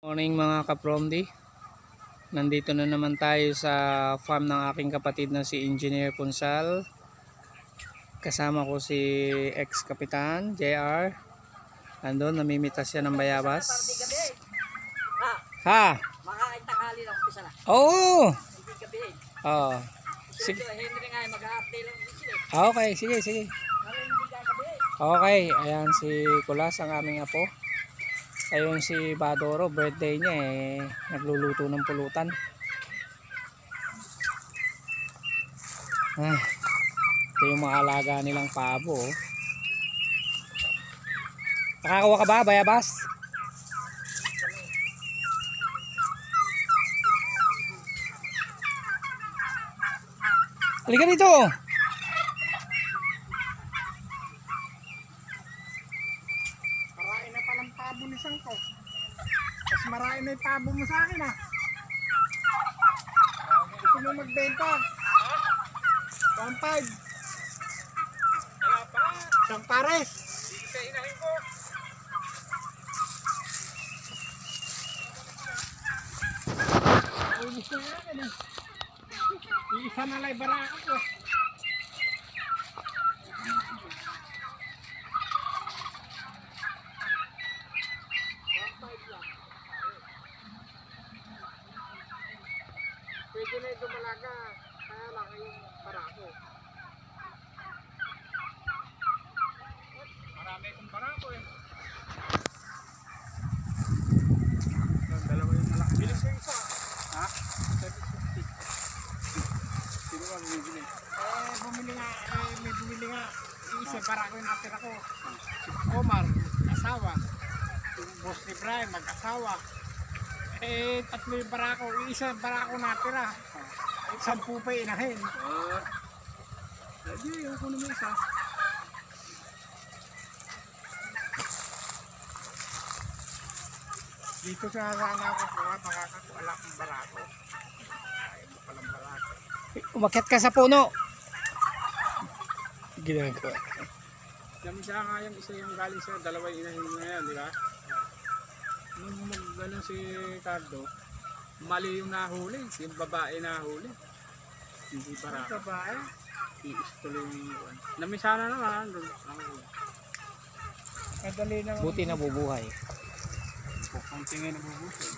Morning mga kapromdi. Nandito na naman tayo sa farm ng aking kapatid na si Engineer Punsal. Kasama ko si ex-kapitan JR. Andun, namimitas siya ng bayabas. Ha? Makain tanghali lang umpisa na. Oo. Hindi gabihin. Oh. Sige. Henry nga mag-a-update lang sila. Okay, sige. Pero hindi gagabihin. Okay, ayan si Kulas ang aming apo. Ayun si Badoro, birthday niya nagluluto ng pulutan. Ito yung mga alaga nilang pabo. Nakakawa ka ba, bayabas? Halika dito. Marain na palang pabo ni Sangko. Mas marain na yung pabo mo sa akin, ha? Gusto mo magbenta? 1.5. Wala pa. Isang pares. Hindi ka inahin ko. Ay, gusto na yan, eh. Isa na lang barako ko. Pwede na yung dumalaga, kaya lang yung barako. Marami kong barako eh. Dalawa yung malaki. Bilis yung isa. Ha? 750. Sino ba bumibili? Bumili nga, may bumili nga. Isa barako yung natira ko. Si Omar, asawa. Yung boss ni Brian, mag-asawa. Tatlo yung barako. Isa barako natira. 10 pa inahin. Hindi, yung kuno mo isa. Dito sa sana ako kuha, makakakuha akong barako. Ayaw mo palang barako. Umakyat ka sa puno. Ginagawa. Dami siya nga yung isa yung galing sa dalawa yung inahin na yan, di ba? Nung mag-ganon si Cardo, mali yung nahuli, yung babae nahuli. Hindi barako. Babae? Iistuloy yung iwan. Namisana naman. Kadali naman. Buti na bubuhay. Konti nga nabubuhay.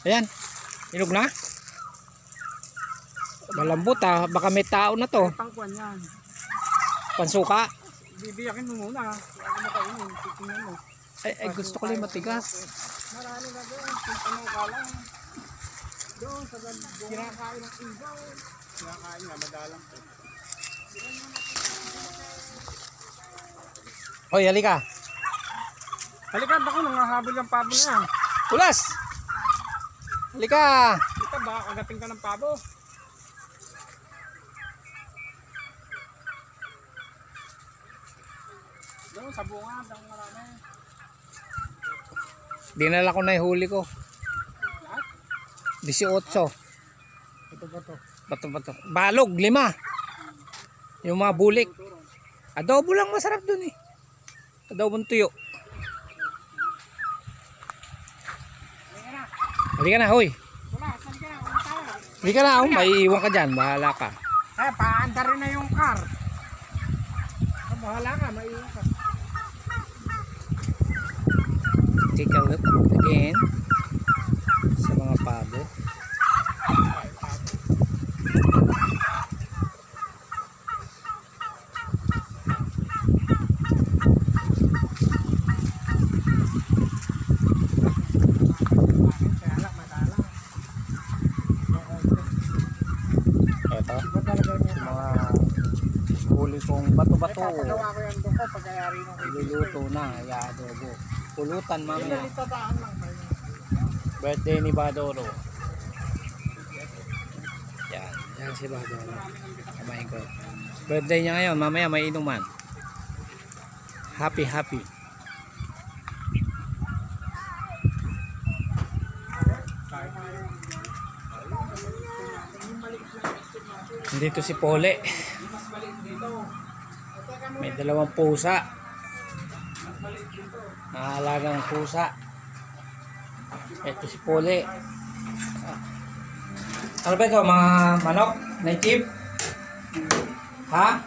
Ayan. Inog na? Malambot baka may tao na to. Pangkuan yan. Pansuka. Bibiyakin mo muna. Huwag mo kainin. Titingnan mo. Ay gusto ko lang matigas. Marami na doon. Tintanong ka lang. Doon sa ganda. Kinakain ng ibaw. Kinakain nga. Madalang po. Hoy, halika. Halika, bako nangahabol yung pabo na yan. Kulas! Halika! Halika, baka kagating ka ng pabo. Doon sa bunga, doon marami. Dinala ko na yung huli ko. 18. Ito ba to? Bato. Balog, 5. Yung mga bulik. Adobo lang masarap dun Adobong tuyo. Halika na, hoy. Wala, saan ka na? Wala tayo. Halika na, may iwan ka dyan. Bahala ka. Paanda rin na yung car. Bahala ka, maiwan ka. Take a look again sa mga pabo. Huli kong bato-bato. Papagawa ko yan doon ko pagkayari nung Iluluto na, adobo. Pulutan mamaya. Tadaan lang ba yun? Birthday ni Badoro. Yan si Badoro. Kamain ko. Birthday niya ngayon, mamaya may inuman. Happy. Dito si Pole. May 2 pusa. Alagang pusa. Ito si Pole. Ano ba ito? Mga manok? Native? Ha?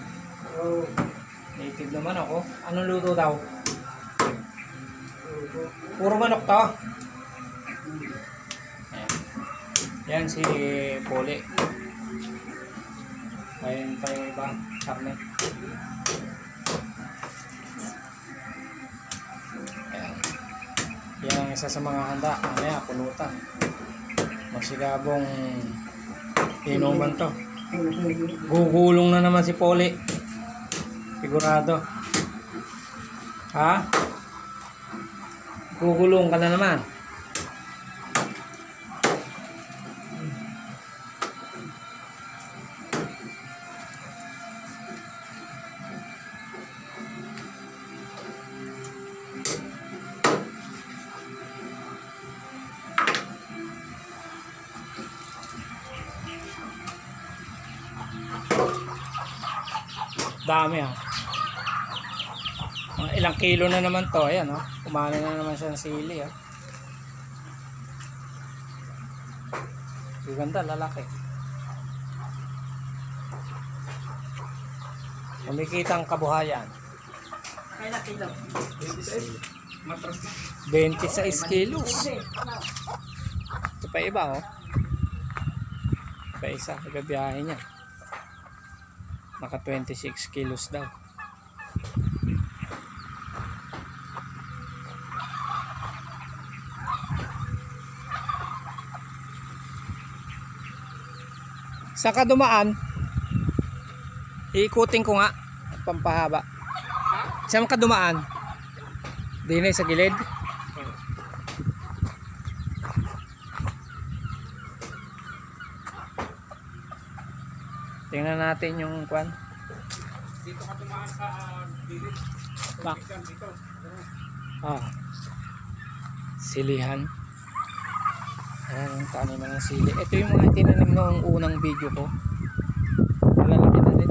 Native naman ako. Anong luto daw? Puro manok to. Yan si Pole. Ayun pa yung ibang karne. Ayan. Yan ang isa sa mga handa. Mamaya, pulutan. Masigabong inuman to. Gugulong na naman si Pole. Sigurado. Ha? Gugulong ka na naman. Dami ha. Mga ilang kilo na naman to. Ayan oh. Kumana na naman siya ng sili ha. Ganda, lalaki. Kumikita ang kabuhayan. Kaya na kilo. 26 kilos. Ito pa iba oh. Pa isa, igabiyahe niya. Naka 26 kilos daw. Saan ka dumaan? Iikutin ko nga. Pampahaba. Saan ka dumaan? Dinay sa gilid? Tingnan natin yung kwan. Dito ka tumaan sa dilit. Bak. Dito. Ah. Silihan. Ayan ang tanim ng sili. Ito yung mga tinanim noong unang video ko. Malalaki na rin.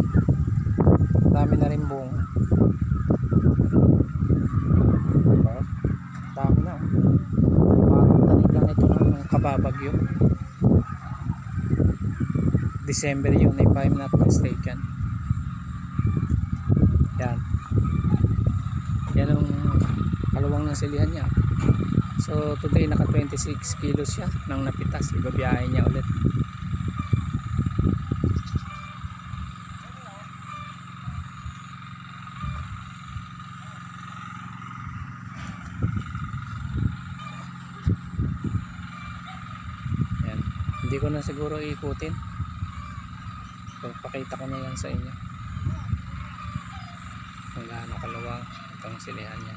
Dami na rin bunga. Dami na. Parang tanim lang ito ng kababagyo. December yun, if I'm not mistaken. Yan. Yan ang kalawang ng silihan niya. So today naka 26 kilos siya nang napitas. Ibabiyahe niya ulit. Yan. Hindi ko na siguro iikutin. Pakita ko na lang sa inyo kung gaano kalawang itong silihan niya.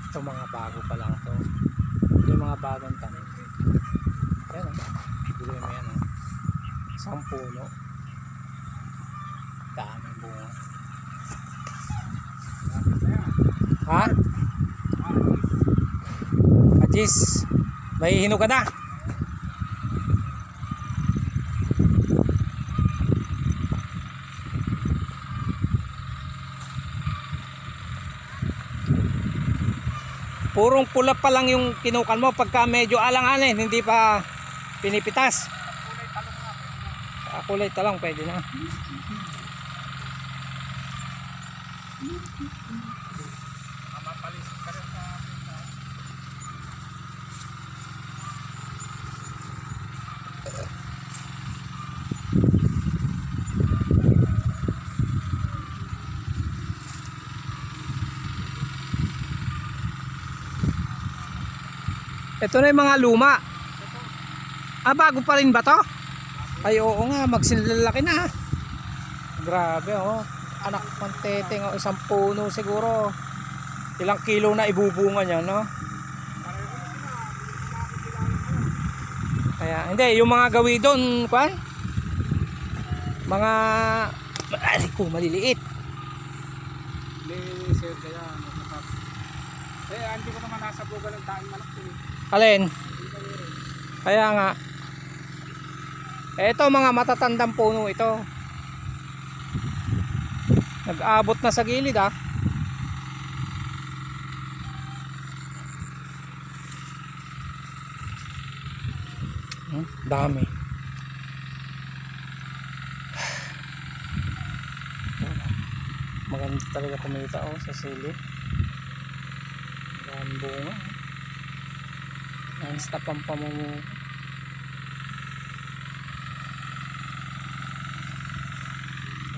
Ito mga bago pa lang to. Ito yung mga bagong tanim. Ayan o. Bigay mo yan o. Isang puno. Daming bunga. Ha? Ajis, may hinog ka na. Purong pula pa lang yung kinukan mo pagka medyo alanganin, hindi pa pinipitas. Kulay talong pwede na. Ito na yung mga luma. Ah, bago pa rin ba to? Ay, oo nga, magsilalaki na. Grabe, oh. Anak ng teteng, oh. Isang puno siguro. Ilang kilo na ibubunga niya, no? Kaya, hindi, yung mga gawi doon, kwan? Mga, ay ko, maliliit. May sir kaya. Hindi ko naman nasa bugal ng daing manok ko. Alin? Kaya nga. Ito mga matatandang puno ito. Nag-abot na sa gilid ah. Dami. Maganda talaga kumita oh sa silid. Ang bunga. Non-stop ang pamumu.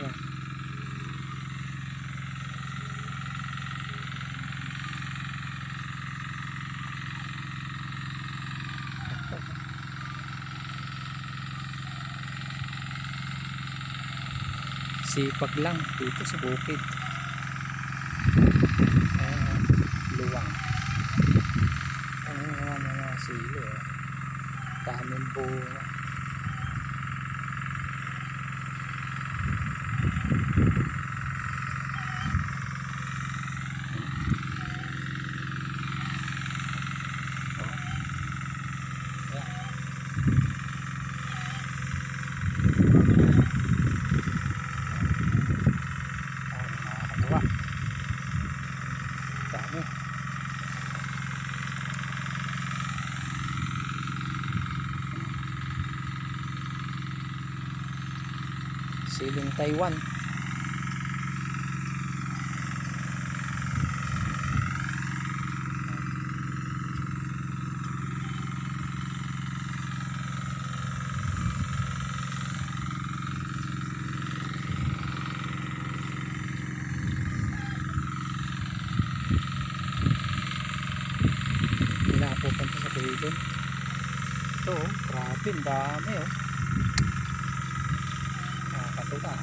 Ayan. Sipag lang dito sa bukid. Ayan, luwang. Ano naman mga silo eh. Daming bunga. Nakakatuwa. Dami. Siling Taiwan. Hindi na pupunta sa Pilipinas. Ito oh, grabe, ang dami oh. Nakakatuwa.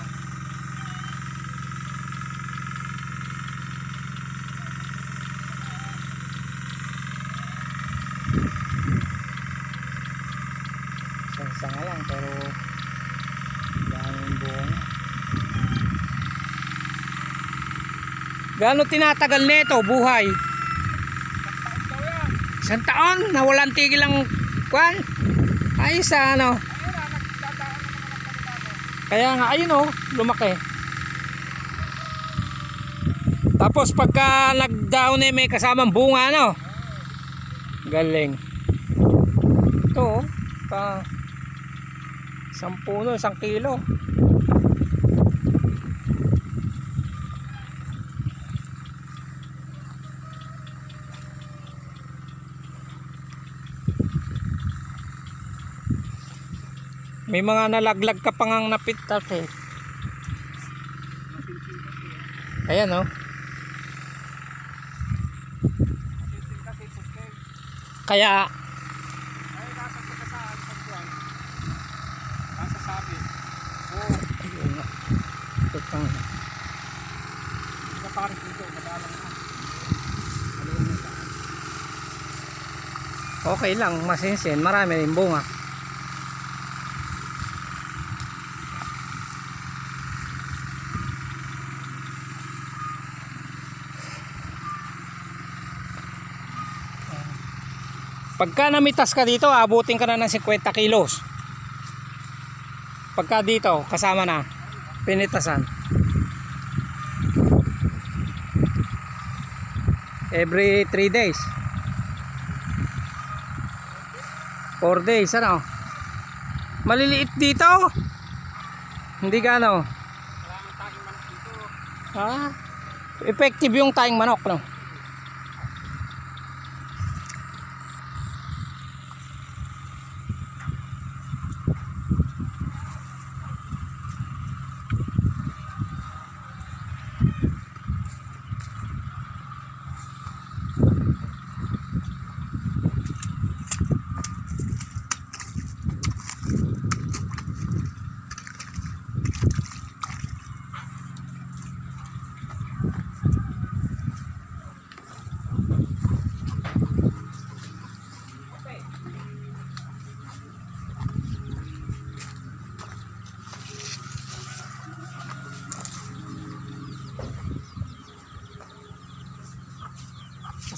Sanga lang pero daming bunga. Gaano tinatagal nito buhay? Isang taon na walang tigil ang kwan. Ay sa ano. Kaya nga ayun oh, lumaki. Tapos pagka nag-down eh may kasamang bunga no. Galing. Ito oh, isang puno, 1 kilo. May mga nalaglag ka pang ang napitas eh. Ayan oh. Kaya Nasa pagkasaan pagkuhan. Nasa sabi. ayun nga. Ito pang Kaparis dito, madalang na. Alam mo saan. okay lang, masinsin, marami rin bunga. Pagka namitas ka dito, abutin ka na ng 50 kilos. Pagka dito, kasama na pinitasan. Every 3 days. 4 days, ano? Maliliit dito. Hindi gano. Wala nang taging manok dito. Ha? Effective yung tayong manok, no?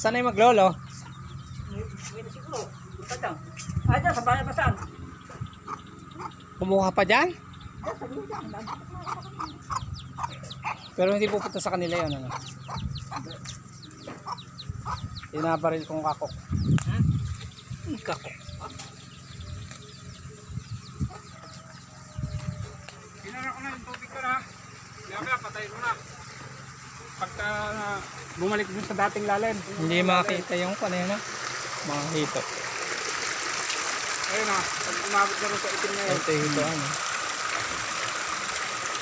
Saan ay maglolo? May siguro. Punta dyan. Ay, dyan, sa bayan pa saan? Kumuha pa dyan? Dyan, sa dyan. Pero hindi pupunta sa kanila yun, ano? Inabaril kong kakok. Kakok. Pinara ko na yung tubig ko na. Kaya patayin mo na. Pagka bumalik dun sa dating lalim. Hindi makita yung kanina na. Mga hito. Ayun na, pag umabot na rin sa itim na yun, Ito hito ano.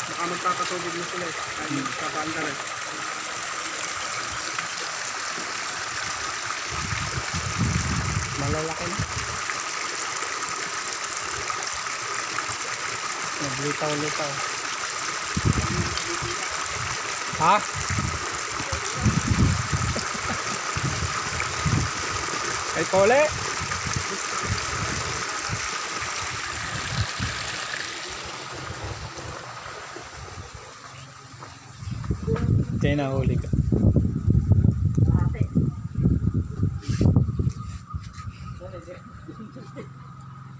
baka magkakatubig na sila eh. Ay, kapaanda rin. Malalaki na. Naglitaw-litaw. Ha? Ay pole. Kaya nahuli ka. Ate.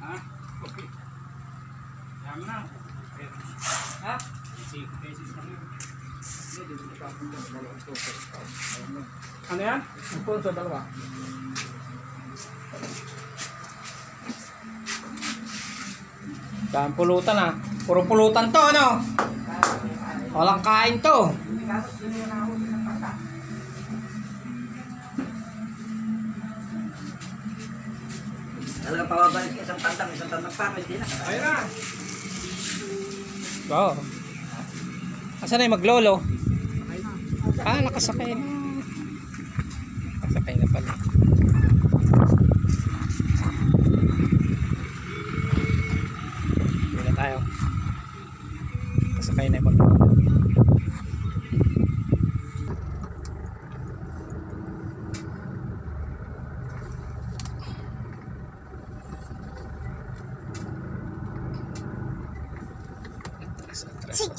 Ha? Okay. Yan na. Ha? Ano yan? Ang punso, dalawa. Daan pulutan ah. Puro pulutan to ano? Walang kain to. Talagang pababalik ka isang tandang pa, may din na. Ayun na. Oo. Asan na yung maglolo? Ayun na. Ah, nakasakay na. Nakasakay na pala. Hindi na tayo. Nakasakay na yung maglolo.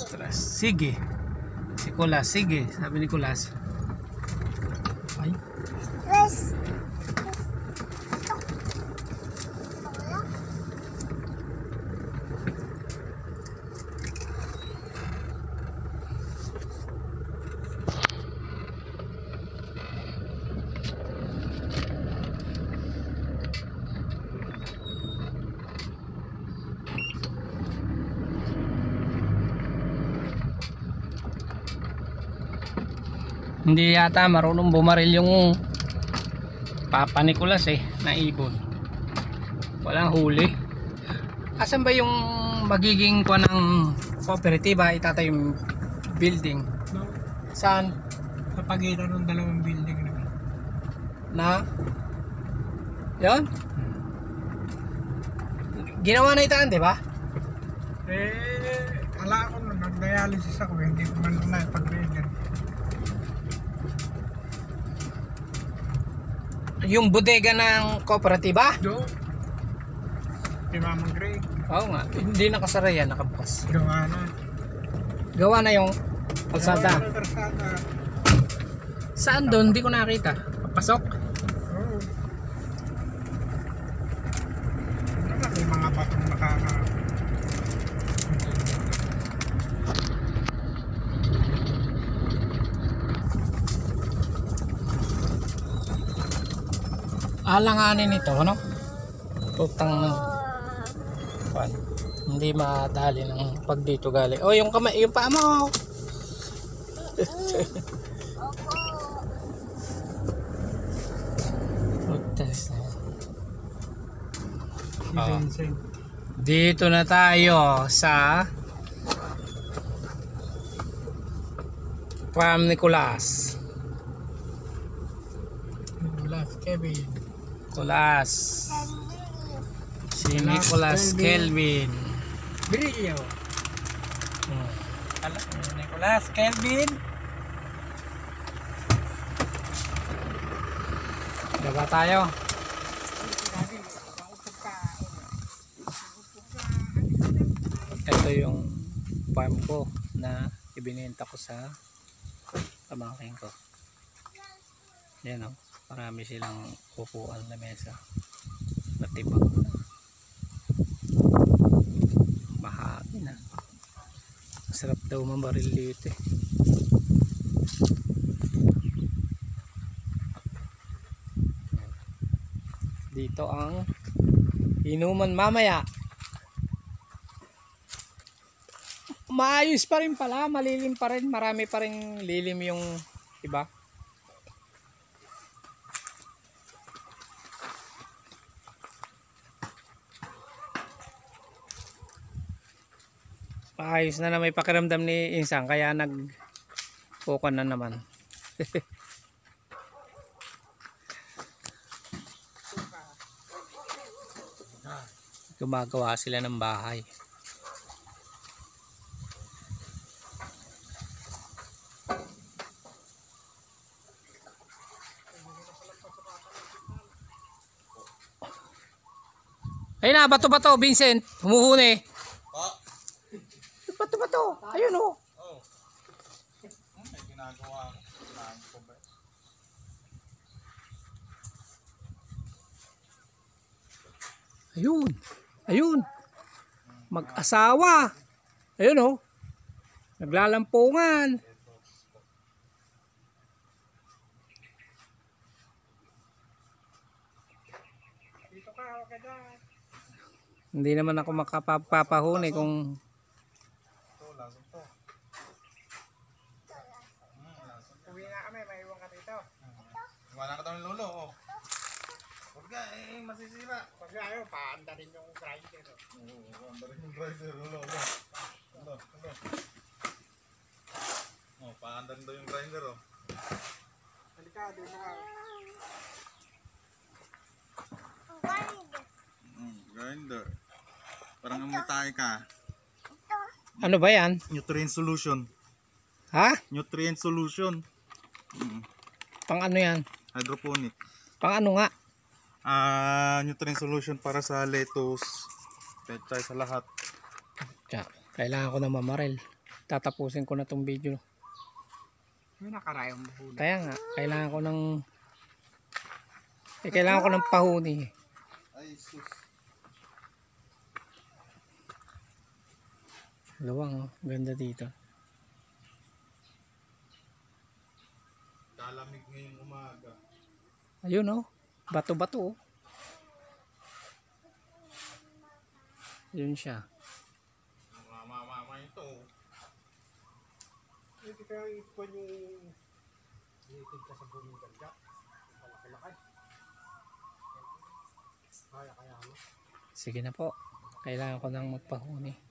Atras. Sige. Si Kulas, sige. Sabi ni Kulas. Ay. Hindi yata marunong bumaril yung Papa Nicolas eh, na ibon. Walang huli. Asan ba yung magiging kuha ng kooperatiba itatay yung building? No, Saan? sa pagitan ng dalawang building na. Na? Yan? Ginawa na itaan, di ba? Ala ako na nag-dialysis ako eh. Hindi ko man na pag-reader. Yung bodega ng kooperatiba? Do. Kay Mamang Greg. Oo nga, hindi nakasara yan, nakabukas. Gawa na. Gawa na yung kalsada. Gawa na kalsada. Saan doon? Hindi ko nakita. Pasok? Oo. May mga batong nakaka... Alanganin ito, ano? Putang pan. Hindi madali ng pag dito galing. Oh, yung kamay, yung paa mo. Putas na. Si Vincent. Dito na tayo sa Farm Nicolas. Nicolas Kevin. Nicolas. Si Nicolas Kelvin. Brillo. Nicolas Kelvin. Diba tayo? Ito yung farm ko na ibinenta ko sa pamangkin ko. Yan o. Marami silang upuan na mesa. Natibag na. Mahangin na. Masarap daw mamaril dito eh. Dito ang inuman mamaya. Maayos pa rin pala, malilim pa rin, marami pa rin lilim yung iba. Maayos na may pakiramdam ni Insang kaya nag-focus na naman. Gumagawa sila ng bahay. Ayun na, bato-bato, Vincent. Humuhuni. Bato-bato. Ayun o. Oh. May ginagawa ko. Ayun. Ayun. Mag-asawa. Ayun o. Naglalampungan. Dito ka, huwag ka dyan. Hindi naman ako makapapahuni kung Ito, lasong to. Uwi na kami, may iwan ka dito. Iwanan ka daw ng lolo, oh. Huwag ka, masisira. Huwag ka, paanda rin yung grinder. Oo, paanda rin yung grinder, lolo. Lolo. Oh, paanda rin daw yung grinder, oh. Halika, dito ka. Grinder. Parang amitay ka. ano ba yan? Nutrient solution. Ha? Nutrient solution. Pang ano yan? Hydroponic. Pang ano nga? Nutrient solution para sa lettuce. Pechay sa lahat. Kaya, kailangan ko na mamaril. Tatapusin ko na tong video. May nakarayang mahuli. Kaya nga, kailangan ko ng kailangan ko ng pahuni. Ay, sus. Luwang, oh. Ganda dito. Kalamig ngayong umaga. Ayun oh. Bato-bato oh. Yun siya. Mama ito. Hindi kaya ipon yung native ka sa buong ganda. Malaki-laki. Kaya mo. Sige na po. Kailangan ko nang magpahuni.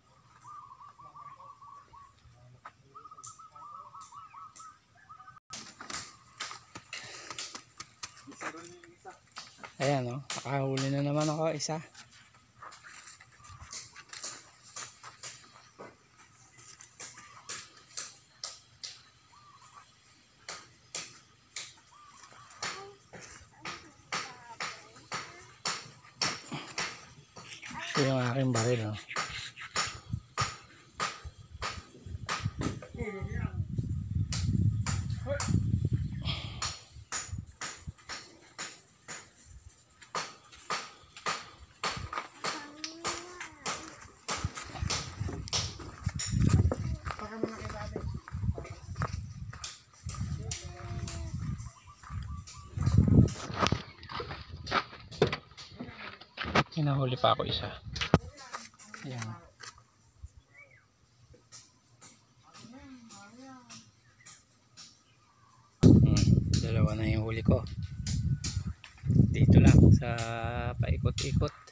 Ayan oh. Nakahuli na naman ako isa. Ito yung aking baril oh. Hinahuli pa ako isa. Ayan. Dalawa na yung huli ko. Dito lang sa paikot-ikot.